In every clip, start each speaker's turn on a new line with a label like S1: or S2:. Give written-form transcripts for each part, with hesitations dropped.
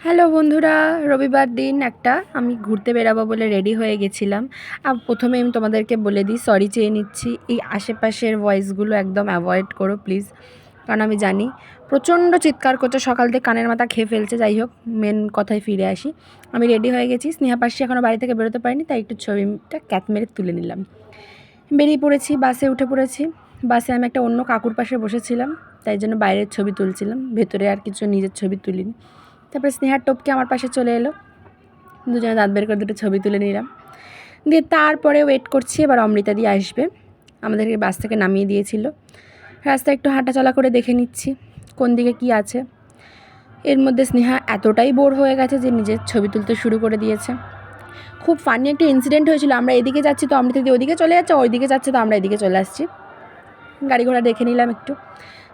S1: Hello বন্ধুরা, রবিবার দিন একটা আমি ঘুরতে বেরাবো বলে রেডি হয়ে গেছিলাম। প্রথমে আমি তোমাদেরকে বলে দিই, সরি চেয়ে নিচ্ছি। এই আশেপাশের ভয়েসগুলো একদম অ্যাভয়েড করো প্লিজ, কারণ আমি জানি প্রচণ্ড চিৎকার করছে, সকাল থেকে কানের মাথা খেয়ে ফেলছে। যাই হোক, মেন কথায় ফিরে আসি। আমি রেডি হয়ে গেছি, স্নেহা পাশে এখনও বাড়ি থেকে বেরোতে পারিনি, তাই একটু ছবিটা ক্যাত মেরে তুলে নিলাম। বেরিয়ে পড়েছি, বাসে উঠে পড়েছি। বাসে আমি একটা অন্য কাকুর পাশে বসেছিলাম, তাই জন্য বাইরের ছবি তুলছিলাম, ভেতরে আর কিছু নিজের ছবি তুলিনি। তারপরে স্নেহার টপকে আমার পাশে চলে এলো, দুজনে দাঁত বের করে দুটো ছবি তুলে নিলাম। দিয়ে তারপরে ওয়েট করছি এবার অমৃতা দিয়ে আসবে। আমাদেরকে বাস থেকে নামিয়ে দিয়েছিল। রাস্তায় একটু হাঁটাচলা করে দেখে নিচ্ছি কোন দিকে কি আছে। এর মধ্যে স্নেহা এতটাই বোর হয়ে গেছে যে নিজের ছবি তুলতে শুরু করে দিয়েছে। খুব ফানি একটা ইনসিডেন্ট হয়েছিল। আমরা এদিকে যাচ্ছি তো অমৃতা দিয়ে ওদিকে চলে যাচ্ছে, ওইদিকে যাচ্ছে তো আমরা এদিকে চলে আসছি। গাড়ি ঘোড়া দেখে নিলাম একটু।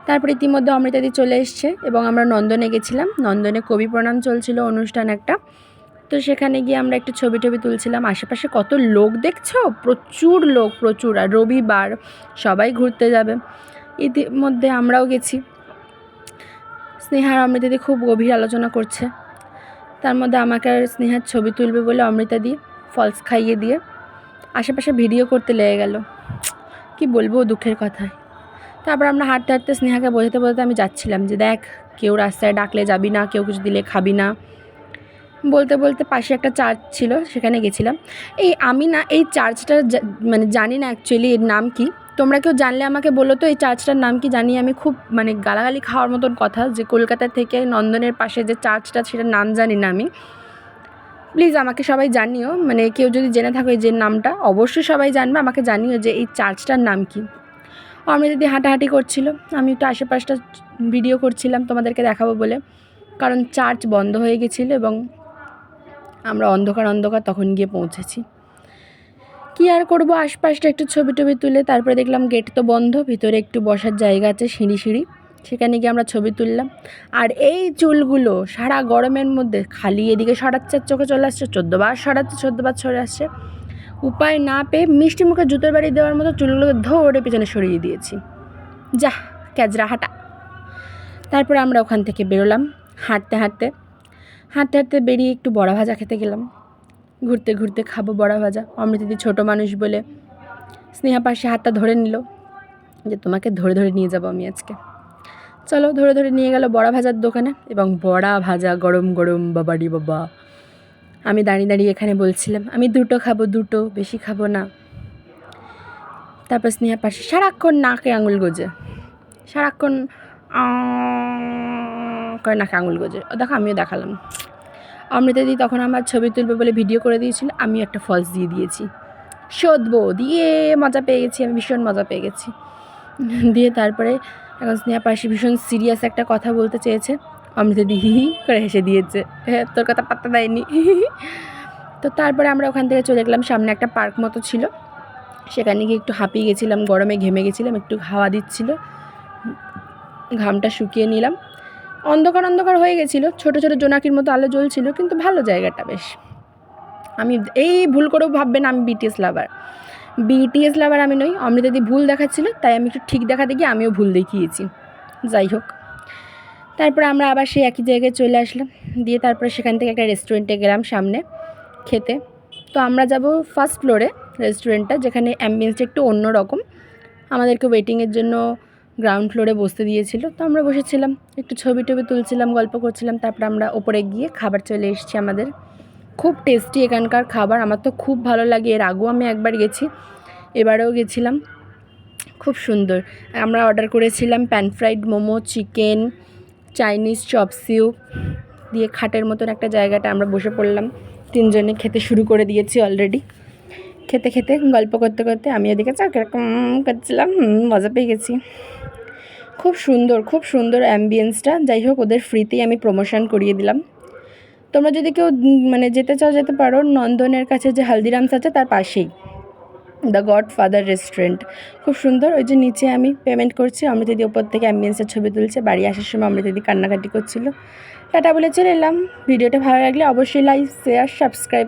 S1: তারপরে ইতিমধ্যে অমৃতাদি চলে এসছে এবং আমরা নন্দনে গেছিলাম। নন্দনে কবি প্রণাম চলছিল, অনুষ্ঠান একটা। তো সেখানে গিয়ে আমরা একটু ছবি টবি তুলছিলাম। আশেপাশে কত লোক দেখছো, প্রচুর লোক, প্রচুর। আর রবিবার, সবাই ঘুরতে যাবে। ইতিমধ্যে আমরাও গেছি। স্নেহার অমৃতাদি খুব গভীর আলোচনা করছে। তার মধ্যে আমাকে আর স্নেহার ছবি তুলবে বলে অমৃতাদি ফলস খাইয়ে দিয়ে আশেপাশে ভিডিও করতে লেগে গেল। কি বলবো দুঃখের কথায়। তারপর আমরা হাঁটতে হাঁটতে স্নেহাকে বোঝাতে বোঝাতে আমি যাচ্ছিলাম যে দেখ, কেউ রাস্তায় ডাকলে যাবি না, কেউ কিছু দিলে খাবি না। বলতে বলতে পাশে একটা চার্চ ছিল, সেখানে গেছিলাম। আমি না এই চার্চটার মানে জানি না অ্যাকচুয়ালি এর নাম কি। তোমরা কেউ জানলে আমাকে বলো তো এই চার্চটার নাম কি। জানি আমি, খুব মানে গালাগালি খাওয়ার মতন কথা যে কলকাতা থেকে নন্দনের পাশে যে চার্চটা সেটার নাম জানি না আমি। প্লিজ আমাকে সবাই জানিও, মানে কেউ যদি জেনে থাকো এই যে নামটা, অবশ্যই সবাই জানবে, আমাকে জানিও যে এই চার্চটার নাম কি। অমৃতা দিদি হাঁটাহাঁটি করছিল, আমি একটু আশেপাশটা ভিডিও করছিলাম তোমাদেরকে দেখাবো বলে, কারণ চার্চ বন্ধ হয়ে গেছিলো এবং আমরা অন্ধকার অন্ধকার তখন গিয়ে পৌঁছেছি। কী আর করবো, আশপাশটা একটু ছবি টবি তুলে তারপরে দেখলাম গেট তো বন্ধ, ভিতরে একটু বসার জায়গা আছে, সিঁড়ি সিঁড়ি, সেখানে গিয়ে আমরা ছবি তুললাম। আর এই চুলগুলো সারা গরমের মধ্যে খালি এদিকে সরাচ্ছে, চোখে চলে আসছে, 14 বার সরাচ্ছে, 14 বার সরে আসছে। উপায় না পেয়ে মিষ্টি মুখে জুতোর বাড়ি দেওয়ার মতো চুলগুলোকে ধরে পিছনে সরিয়ে দিয়েছি। যা ক্যাজরা হাঁটা। তারপরে আমরা ওখান থেকে বেরোলাম। হাঁটতে হাঁটতে হাঁটতে হাঁটতে বেরিয়ে একটু বড়া ভাজা খেতে গেলাম। ঘুরতে ঘুরতে খাবো বড়া ভাজা। অমৃতাদি ছোটো মানুষ বলে স্নেহা পাশে হাতটা ধরে নিল যে তোমাকে ধরে ধরে নিয়ে যাবো আমি আজকে। চলো, ধরে ধরে নিয়ে গেল বড়া ভাজার দোকানে এবং বড়া ভাজা গরম গরম, বাবারি বাবা। আমি দাঁড়িয়ে দাঁড়িয়ে এখানে বলছিলাম আমি দুটো খাবো, দুটো, বেশি খাবো না। তারপর স্নেহা পাশে সারাক্ষণ নাকে আঙুল গোজে, সারাক্ষণ করে নাকে আঙুল গোজে। দেখো আমিও দেখালাম। অমৃতাদি তখন আমার ছবি তুলবে বলে ভিডিও করে দিয়েছিল, আমিও একটা ফলস দিয়ে দিয়েছি। শোধবো দিয়ে মজা পেয়ে গেছি, আমি ভীষণ মজা পেয়ে গেছি। দিয়ে তারপরে এখন স্নেহা পাশে ভীষণ সিরিয়াস একটা কথা বলতে চেয়েছে, অমৃতাদি হি হি করে হেসে দিয়েছে, হ্যাঁ তোর কথা পাত্তা দেয়নি। তো তারপরে আমরা ওখান থেকে চলে গেলাম, সামনে একটা পার্ক মতো ছিল, সেখানে গিয়ে একটু হাঁপিয়ে গেছিলাম, গরমে ঘেমে গেছিলাম, একটু হাওয়া দিচ্ছিল, ঘামটা শুকিয়ে নিলাম। অন্ধকার অন্ধকার হয়ে গেছিলো, ছোটো ছোটো জোনাকির মতো আলো জ্বলছিল, কিন্তু ভালো জায়গাটা বেশ। আমি এই ভুল করেও ভাববেন আমি বিটিএস লাভার আমি নই। অমৃতাদি ভুল দেখাচ্ছিলো, তাই আমি একটু ঠিক দেখাতে গিয়ে আমিও ভুল দেখিয়েছি। যাই হোক, তারপরে আমরা আবার সেই একই জায়গায় চলে আসলাম। দিয়ে তারপরে সেখান থেকে একটা রেস্টুরেন্টে গেলাম সামনে খেতে। তো আমরা যাব ফার্স্ট ফ্লোরে রেস্টুরেন্টটা, যেখানে অ্যাম্বিয়েন্সটা একটু অন্য রকম। আমাদেরকে ওয়েটিংয়ের জন্য গ্রাউন্ড ফ্লোরে বসতে দিয়েছিল। তো আমরা বসেছিলাম, একটু ছবি টবি তুলছিলাম, গল্প করছিলাম। তারপর আমরা ওপরে গিয়ে খাবার চলে এসেছি আমাদের। খুব টেস্টি এখানকার খাবার, আমার তো খুব ভালো লাগে। এর আগেও আমি একবার গেছি, এবারেও গেছিলাম, খুব সুন্দর। আমরা অর্ডার করেছিলাম pan fried momo, chicken, Chinese chop suey দিয়ে খাটের মতন একটা জায়গাটা আমরা বসে পড়লাম। তিনজনে খেতে শুরু করে দিয়েছি অলরেডি। খেতে খেতে গল্প করতে করতে আমি ওদিকে চা কীরকম করছিলাম, মজা পেয়ে গেছি। খুব সুন্দর অ্যাম্বিয়েন্সটা। যাই হোক, ওদের ফ্রিতেই আমি প্রমোশন করিয়ে দিলাম। তোমরা যদি কেউ মানে যেতে চাও যেতে পারো। নন্দনের কাছে যে হালদিরামস আছে তার পাশেই দ্য গডফাদার রেস্টুরেন্ট, খুব সুন্দর। ওই যে নিচে আমি পেমেন্ট করছি, অমৃতাদি ওপর থেকে অ্যাম্বিয়েন্সের ছবি তুলছে। বাড়ি আসার সময় অমৃতাদি কান্নাকাটি করছিল। টাটা বলে চলে এলাম। ভিডিওটা ভালো লাগলে অবশ্যই লাইক, শেয়ার, সাবস্ক্রাইব